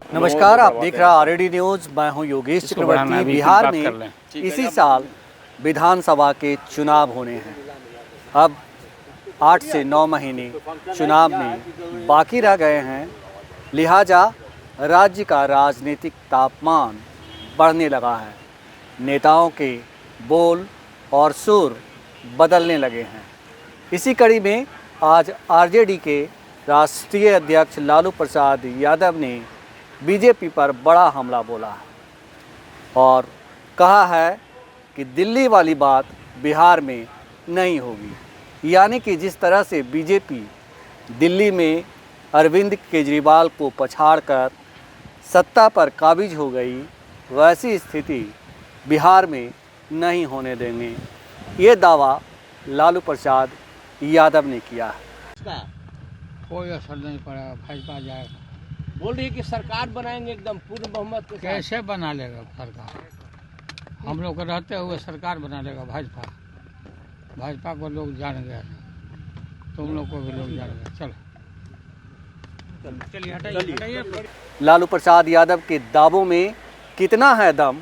नमस्कार, आप देख रहे हैं आरडी न्यूज। मैं हूं योगेश चक्रवर्ती। बिहार में इसी साल विधानसभा के चुनाव होने हैं। अब 8 से 9 महीने चुनाव में बाकी रह गए हैं, लिहाजा राज्य का राजनीतिक तापमान बढ़ने लगा है। नेताओं के बोल और सुर बदलने लगे हैं। इसी कड़ी में आज आरजेडी के राष्ट्रीय अध्यक्ष लालू प्रसाद यादव ने बीजेपी पर बड़ा हमला बोला है और कहा है कि दिल्ली वाली बात बिहार में नहीं होगी। यानी कि जिस तरह से बीजेपी दिल्ली में अरविंद केजरीवाल को पछाड़कर सत्ता पर काबिज हो गई, वैसी स्थिति बिहार में नहीं होने देंगे। ये दावा लालू प्रसाद यादव ने किया है। कोई असर नहीं पड़ेगा, भाजपा जाएगा। बोल रही है कि सरकार बनाएंगे एकदम पूर्ण बहुमत के साथ। कैसे बना लेगा सरकार? हम लोग रहते हुए सरकार बना लेगा भाजपा। भाजपा को लोग जान गया, तुम लोग को भी लोग जान गया। चलिए हटाइए। लालू प्रसाद यादव के दावों में कितना है दम,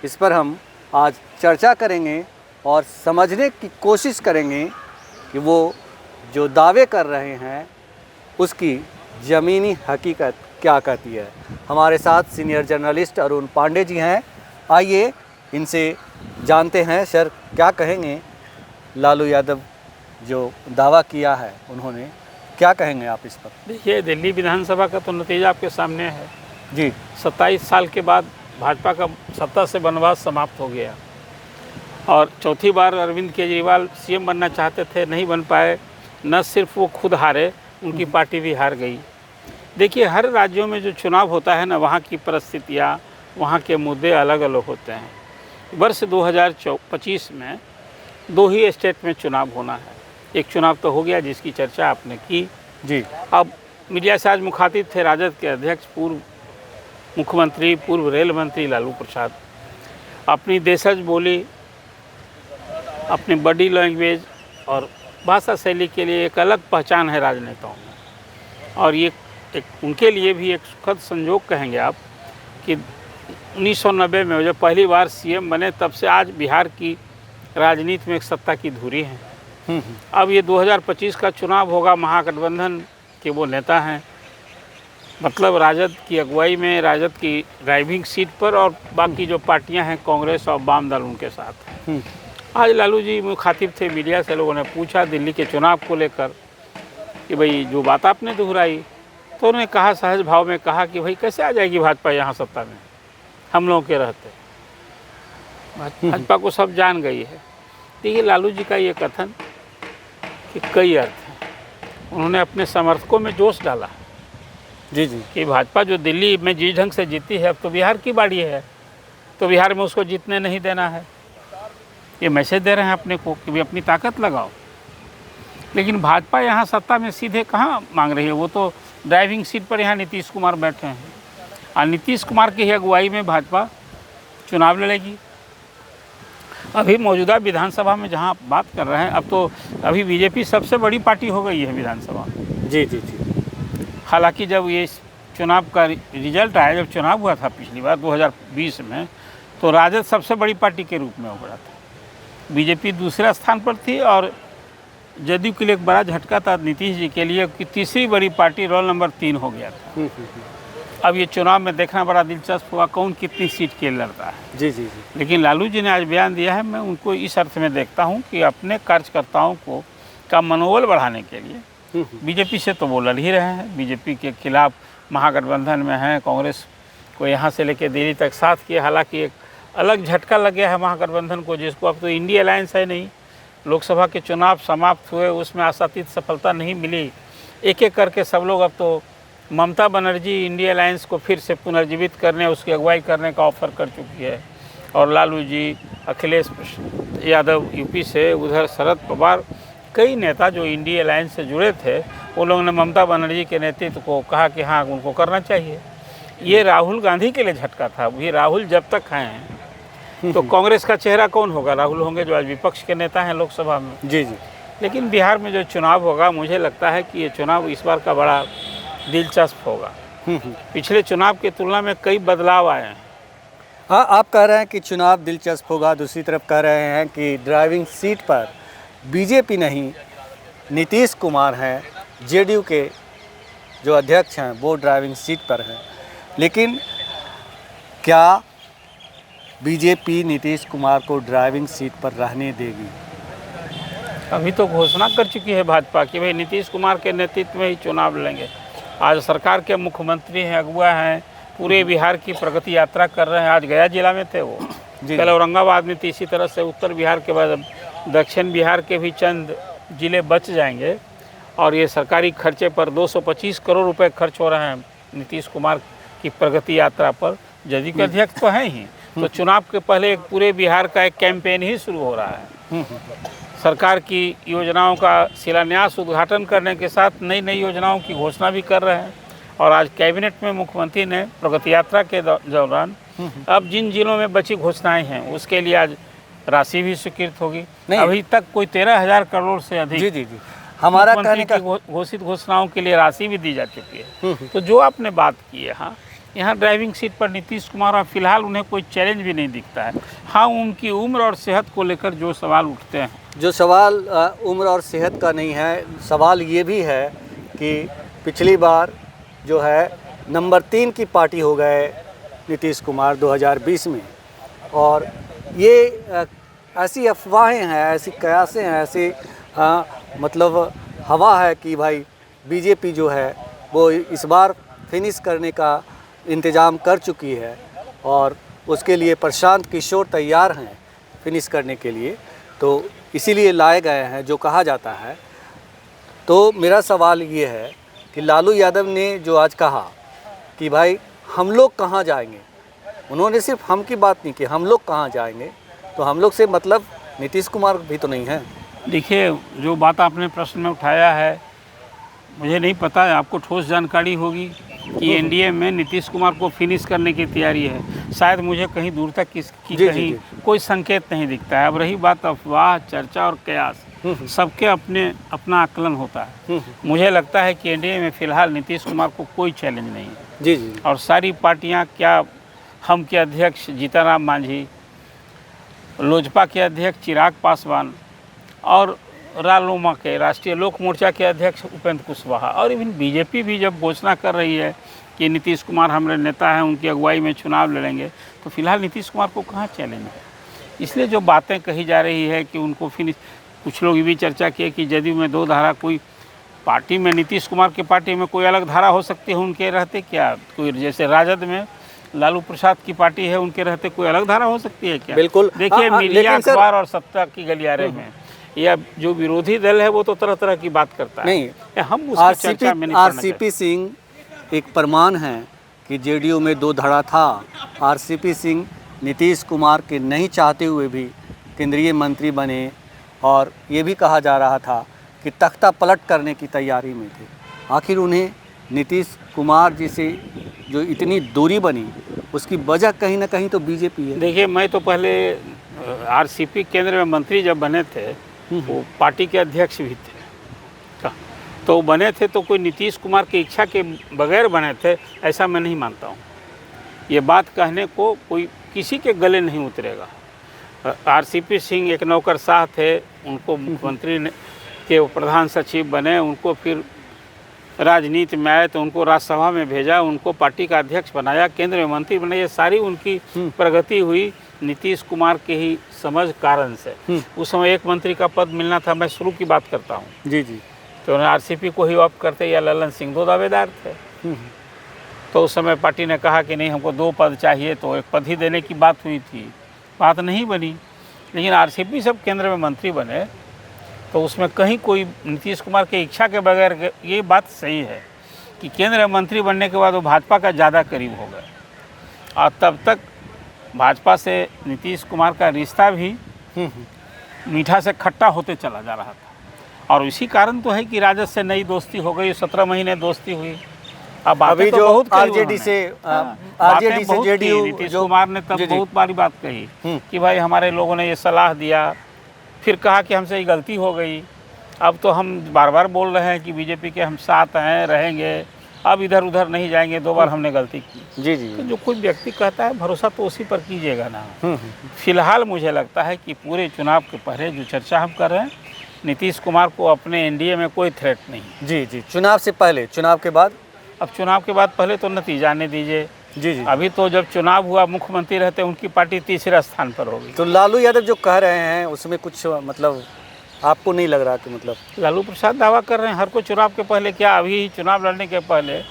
इस पर हम आज चर्चा करेंगे और समझने की कोशिश करेंगे कि वो जो दावे कर रहे हैं उसकी ज़मीनी हकीकत क्या कहती है। हमारे साथ सीनियर जर्नलिस्ट अरुण पांडे जी हैं। आइए इनसे जानते हैं, सर क्या कहेंगे लालू यादव जो दावा किया है, उन्होंने क्या कहेंगे आप इस पर? देखिए, दिल्ली विधानसभा का तो नतीजा आपके सामने है जी। 27 साल के बाद भाजपा का सत्ता से वनवास समाप्त हो गया और चौथी बार अरविंद केजरीवाल सीएम बनना चाहते थे, नहीं बन पाए। न सिर्फ वो खुद हारे, उनकी पार्टी भी हार गई। देखिए, हर राज्यों में जो चुनाव होता है ना, वहाँ की परिस्थितियाँ, वहाँ के मुद्दे अलग अलग होते हैं। वर्ष 2025 में 2 ही स्टेट में चुनाव होना है। एक चुनाव तो हो गया जिसकी चर्चा आपने की जी। अब मीडिया से आज मुखातिब थे राजद के अध्यक्ष, पूर्व मुख्यमंत्री, पूर्व रेल मंत्री लालू प्रसाद। अपनी देशज बोली, अपनी बॉडी लैंग्वेज और भाषा शैली के लिए एक अलग पहचान है राजनेताओं में। और ये एक उनके लिए भी एक सुखद संयोग कहेंगे आप कि 1990 में जब पहली बार सीएम बने, तब से आज बिहार की राजनीति में एक सत्ता की धुरी है। अब ये 2025 का चुनाव होगा, महागठबंधन के वो नेता हैं, मतलब राजद की अगुवाई में, राजद की ड्राइविंग सीट पर, और बाकी जो पार्टियां हैं कांग्रेस और वाम दल उनके साथ। आज लालू जी मुखातिब थे मीडिया से, लोगों ने पूछा दिल्ली के चुनाव को लेकर कि भाई जो बात आपने दोहराई, तो उन्होंने कहा, सहज भाव में कहा कि भाई कैसे आ जाएगी भाजपा यहाँ सत्ता में हम लोगों के रहते। भाजपा को सब जान गई है। देखिए, लालू जी का ये कथन कि कई अर्थ हैं। उन्होंने अपने समर्थकों में जोश डाला जी जी कि भाजपा जो दिल्ली में जिस ढंग से जीती है, अब तो बिहार की बारी है, तो बिहार में उसको जीतने नहीं देना है। ये मैसेज दे रहे हैं अपने को कि भी अपनी ताकत लगाओ। लेकिन भाजपा यहाँ सत्ता में सीधे कहाँ मांग रही है, वो तो ड्राइविंग सीट पर यहाँ नीतीश कुमार बैठे हैं और नीतीश कुमार की ही अगुवाई में भाजपा चुनाव लड़ेगी। अभी मौजूदा विधानसभा में जहाँ बात कर रहे हैं, अब तो अभी बीजेपी सबसे बड़ी पार्टी हो गई है विधानसभा में। जी जी जी। हालांकि जब ये चुनाव का रिजल्ट आया, जब चुनाव हुआ था पिछली बार 2020 में, तो राजद सबसे बड़ी पार्टी के रूप में उभरा था, बीजेपी दूसरे स्थान पर थी। और जदयू के लिए एक बड़ा झटका था नीतीश जी के लिए कि तीसरी बड़ी पार्टी रोल नंबर 3 हो गया था। अब ये चुनाव में देखना बड़ा दिलचस्प हुआ कौन कितनी सीट के लड़ता है। जी जी जी। लेकिन लालू जी ने आज बयान दिया है, मैं उनको इस अर्थ में देखता हूँ कि अपने कार्यकर्ताओं को का मनोबल बढ़ाने के लिए बीजेपी से तो वो लड़ ही रहे हैं, बीजेपी के खिलाफ महागठबंधन में हैं, कांग्रेस को यहाँ से लेकर दिल्ली तक साथ किए। हालांकि एक अलग झटका लग गया है महागठबंधन को, जिसको अब तो इंडिया अलायंस है नहीं। लोकसभा के चुनाव समाप्त हुए, उसमें आशातीत सफलता नहीं मिली। एक एक करके सब लोग अब तो ममता बनर्जी इंडिया अलायंस को फिर से पुनर्जीवित करने, उसकी अगुवाई करने का ऑफर कर चुकी है। और लालू जी, अखिलेश यादव यूपी से, उधर शरद पवार, कई नेता जो इंडिया अलायंस से जुड़े थे, उन लोगों ने ममता बनर्जी के नेतृत्व को कहा कि हाँ उनको करना चाहिए। ये राहुल गांधी के लिए झटका था। भी राहुल जब तक हैं तो कांग्रेस का चेहरा कौन होगा? राहुल होंगे, जो आज विपक्ष के नेता हैं लोकसभा में। जी जी। लेकिन बिहार में जो चुनाव होगा, मुझे लगता है कि ये चुनाव इस बार का बड़ा दिलचस्प होगा। पिछले चुनाव की तुलना में कई बदलाव आए हैं। हाँ, आप कह रहे हैं कि चुनाव दिलचस्प होगा, दूसरी तरफ कह रहे हैं कि ड्राइविंग सीट पर बीजेपी नहीं नीतीश कुमार हैं, जेडीयू के जो अध्यक्ष हैं वो ड्राइविंग सीट पर हैं। लेकिन क्या बीजेपी नीतीश कुमार को ड्राइविंग सीट पर रहने देगी? अभी तो घोषणा कर चुकी है भाजपा कि भाई नीतीश कुमार के नेतृत्व में ही चुनाव लड़ेंगे। आज सरकार के मुख्यमंत्री हैं, अगुवा हैं, पूरे बिहार की प्रगति यात्रा कर रहे हैं। आज गया जिला में थे वो, कल औरंगाबाद में थे। इसी तरह से उत्तर बिहार के बाद दक्षिण बिहार के भी चंद जिले बच जाएंगे। और ये सरकारी खर्चे पर 225 करोड़ रुपए खर्च हो रहे हैं नीतीश कुमार की प्रगति यात्रा पर। जदयू के अध्यक्ष तो हैं ही, तो चुनाव के पहले एक पूरे बिहार का एक कैंपेन ही शुरू हो रहा है। सरकार की योजनाओं का शिलान्यास उद्घाटन करने के साथ नई नई योजनाओं की घोषणा भी कर रहे हैं। और आज कैबिनेट में मुख्यमंत्री ने प्रगति यात्रा के दौरान अब जिन जिलों में बची घोषणाएं हैं उसके लिए आज राशि भी स्वीकृत होगी। अभी तक कोई 13,000 करोड़ से अधिक जी हमारा कहने का घोषित घोषणाओं के लिए राशि भी दी जा चुकी है। तो जो आपने बात की है, हाँ, यहाँ ड्राइविंग सीट पर नीतीश कुमार और फिलहाल उन्हें कोई चैलेंज भी नहीं दिखता है। हाँ, उनकी उम्र और सेहत को लेकर जो सवाल उठते हैं, जो सवाल उम्र और सेहत का नहीं है, सवाल ये भी है कि पिछली बार जो है नंबर 3 की पार्टी हो गए नीतीश कुमार 2020 में। और ये ऐसी अफवाहें हैं, ऐसी कयासें हैं, ऐसी मतलब हवा है कि भाई बीजेपी जो है वो इस बार फिनिश करने का इंतज़ाम कर चुकी है और उसके लिए प्रशांत किशोर तैयार हैं फिनिश करने के लिए, तो इसीलिए लाए गए हैं जो कहा जाता है। तो मेरा सवाल ये है कि लालू यादव ने जो आज कहा कि भाई हम लोग कहाँ जाएंगे, उन्होंने सिर्फ हम की बात नहीं की, हम लोग कहाँ जाएंगे, तो हम लोग से मतलब नीतीश कुमार भी तो नहीं है। देखिए, जो बात आपने प्रश्न में उठाया है, मुझे नहीं पता है, आपको ठोस जानकारी होगी कि एनडीए में नीतीश कुमार को फिनिश करने की तैयारी है। शायद मुझे कहीं दूर तक किसकी कहीं कोई संकेत नहीं दिखता है। अब रही बात अफवाह, चर्चा और कयास, सबके अपना आकलन होता है। मुझे लगता है कि एनडीए में फिलहाल नीतीश कुमार को कोई चैलेंज नहीं है। जी। और सारी पार्टियां, क्या हम के अध्यक्ष जीतनराम मांझी, लोजपा के अध्यक्ष चिराग पासवान और रालोमा के राष्ट्रीय लोक मोर्चा के अध्यक्ष उपेंद्र कुशवाहा और इवन बीजेपी भी जब घोषणा कर रही है कि नीतीश कुमार हमारे नेता हैं, उनकी अगुवाई में चुनाव लड़ेंगे, तो फिलहाल नीतीश कुमार को कहाँ चैलेंज है। इसलिए जो बातें कही जा रही है कि उनको फिनिश, कुछ लोग ये भी चर्चा किए कि जदयू में 2 धारा, कोई पार्टी में नीतीश कुमार की पार्टी में कोई अलग धारा हो सकती है उनके रहते, क्या कोई जैसे राजद में लालू प्रसाद की पार्टी है उनके रहते कोई अलग धारा हो सकती है क्या? बिल्कुल। देखिए, मीडिया, अखबार और सत्ता की गलियारे में या जो विरोधी दल है वो तो तरह तरह की बात करता है। नहीं, हम उसकी चर्चा में नहीं पड़ना चाहते। आरसीपी सिंह एक प्रमाण है कि जेडीयू में 2 धड़ा था। आरसीपी सिंह नीतीश कुमार के नहीं चाहते हुए भी केंद्रीय मंत्री बने और ये भी कहा जा रहा था कि तख्ता पलट करने की तैयारी में थे। आखिर उन्हें नीतीश कुमार जी से जो इतनी दूरी बनी उसकी वजह कहीं ना कहीं तो बीजेपी है। देखिए, मैं तो पहले आरसीपी केंद्र में मंत्री जब बने थे वो पार्टी के अध्यक्ष भी थे, तो बने थे तो कोई नीतीश कुमार की इच्छा के बगैर बने थे ऐसा मैं नहीं मानता हूँ। ये बात कहने को कोई किसी के गले नहीं उतरेगा। आरसीपी सिंह एक नौकरशाह थे, उनको मुख्यमंत्री के प्रधान सचिव बने, उनको फिर राजनीति में आए तो उनको राज्यसभा में भेजा, उनको पार्टी का अध्यक्ष बनाया, केंद्र में मंत्री बने। ये सारी उनकी प्रगति हुई नीतीश कुमार के ही समझ कारण से। उस समय एक मंत्री का पद मिलना था, मैं शुरू की बात करता हूँ। जी। तो उन्हें आरसीपी को ही ऑप्ट करते या ललन सिंह 2 दावेदार थे। तो उस समय पार्टी ने कहा कि नहीं, हमको 2 पद चाहिए, तो 1 पद ही देने की बात हुई थी, बात नहीं बनी। लेकिन आरसीपी सब केंद्र में मंत्री बने तो उसमें कहीं कोई नीतीश कुमार की इच्छा के बगैर, ये बात सही है कि केंद्र मंत्री बनने के बाद वो भाजपा का ज़्यादा करीब हो गए और तब तक भाजपा से नीतीश कुमार का रिश्ता भी मीठा से खट्टा होते चला जा रहा था। और इसी कारण तो है कि राजद से नई दोस्ती हो गई, 17 महीने दोस्ती हुई। अब अभी तो जो बहुत आरजेडी से जेडीयू, नीतीश कुमार ने तब बहुत बारी बात कही कि भाई हमारे लोगों ने ये सलाह दिया, फिर कहा कि हमसे ये गलती हो गई। अब तो हम बार बार बोल रहे हैं कि बीजेपी के हम साथ हैं, रहेंगे अब इधर उधर नहीं जाएंगे, 2 बार हमने गलती की। जी जी। तो जो कोई व्यक्ति कहता है भरोसा तो उसी पर कीजिएगा ना। फिलहाल मुझे लगता है कि पूरे चुनाव के पहले जो चर्चा हम कर रहे हैं, नीतीश कुमार को अपने एनडीए में कोई थ्रेट नहीं। जी जी। चुनाव से पहले, चुनाव के बाद? अब चुनाव के बाद पहले तो नतीजा आने दीजिए। जी जी। अभी तो जब चुनाव हुआ, मुख्यमंत्री रहते उनकी पार्टी तीसरे स्थान पर होगी। तो लालू यादव जो कह रहे हैं उसमें कुछ मतलब आपको नहीं लग रहा कि मतलब? लालू प्रसाद दावा कर रहे हैं हर कोई चुनाव के पहले, क्या अभी चुनाव लड़ने के पहले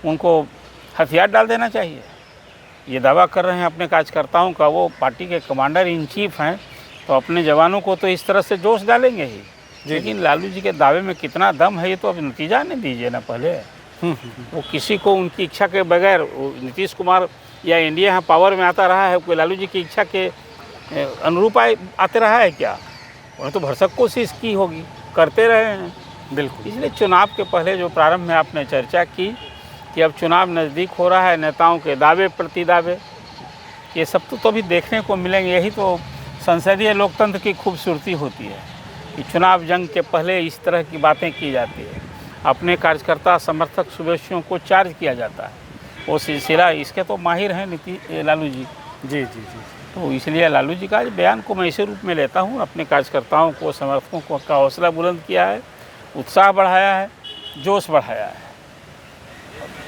उनको हथियार डाल देना चाहिए? ये दावा कर रहे हैं अपने कार्यकर्ताओं का, वो पार्टी के कमांडर इन चीफ हैं, तो अपने जवानों को तो इस तरह से जोश डालेंगे ही। लेकिन लालू जी के दावे में कितना दम है ये तो अब नतीजा नहीं दीजिए ना पहले। वो किसी को उनकी इच्छा के बगैर, नीतीश कुमार या इंडिया यहाँ पावर में आता रहा है, कोई लालू जी की इच्छा के अनुरूप आते रहा है क्या? उन्होंने तो भरसक कोशिश की होगी, करते रहे हैं। बिल्कुल। इसलिए चुनाव के पहले जो प्रारंभ में आपने चर्चा की कि अब चुनाव नज़दीक हो रहा है, नेताओं के दावे प्रति दावे, ये सब तो अभी देखने को मिलेंगे। यही तो संसदीय लोकतंत्र की खूबसूरती होती है कि चुनाव जंग के पहले इस तरह की बातें की जाती है, अपने कार्यकर्ता समर्थक शुभेच्छुओं को चार्ज किया जाता है। वो सिलसिला इसके तो माहिर हैं लालू जी। जी जी जी। तो इसलिए लालू जी का बयान को मैं इसी रूप में लेता हूँ, अपने कार्यकर्ताओं को, समर्थकों को का हौसला बुलंद किया है, उत्साह बढ़ाया है, जोश बढ़ाया है।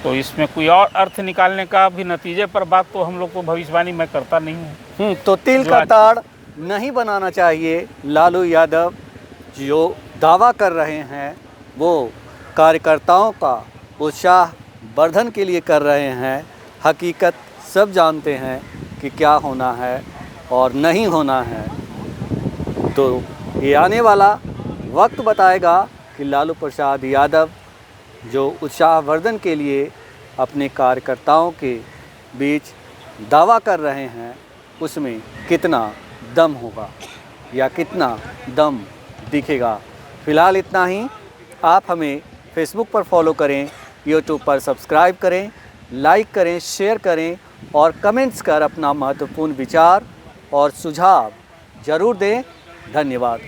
तो इसमें कोई और अर्थ निकालने का भी नतीजे पर बात तो हम लोग को भविष्यवाणी मैं करता नहीं हूँ। तो तिल का ताड़ नहीं बनाना चाहिए। लालू यादव जो दावा कर रहे हैं वो कार्यकर्ताओं का उत्साह वर्धन के लिए कर रहे हैं। हकीकत सब जानते हैं कि क्या होना है और नहीं होना है। तो ये आने वाला वक्त बताएगा कि लालू प्रसाद यादव जो उत्साहवर्धन के लिए अपने कार्यकर्ताओं के बीच दावा कर रहे हैं उसमें कितना दम होगा या कितना दम दिखेगा। फ़िलहाल इतना ही। आप हमें फेसबुक पर फॉलो करें, यूट्यूब पर सब्सक्राइब करें, लाइक करें, शेयर करें और कमेंट्स कर अपना महत्वपूर्ण विचार और सुझाव ज़रूर दें। धन्यवाद।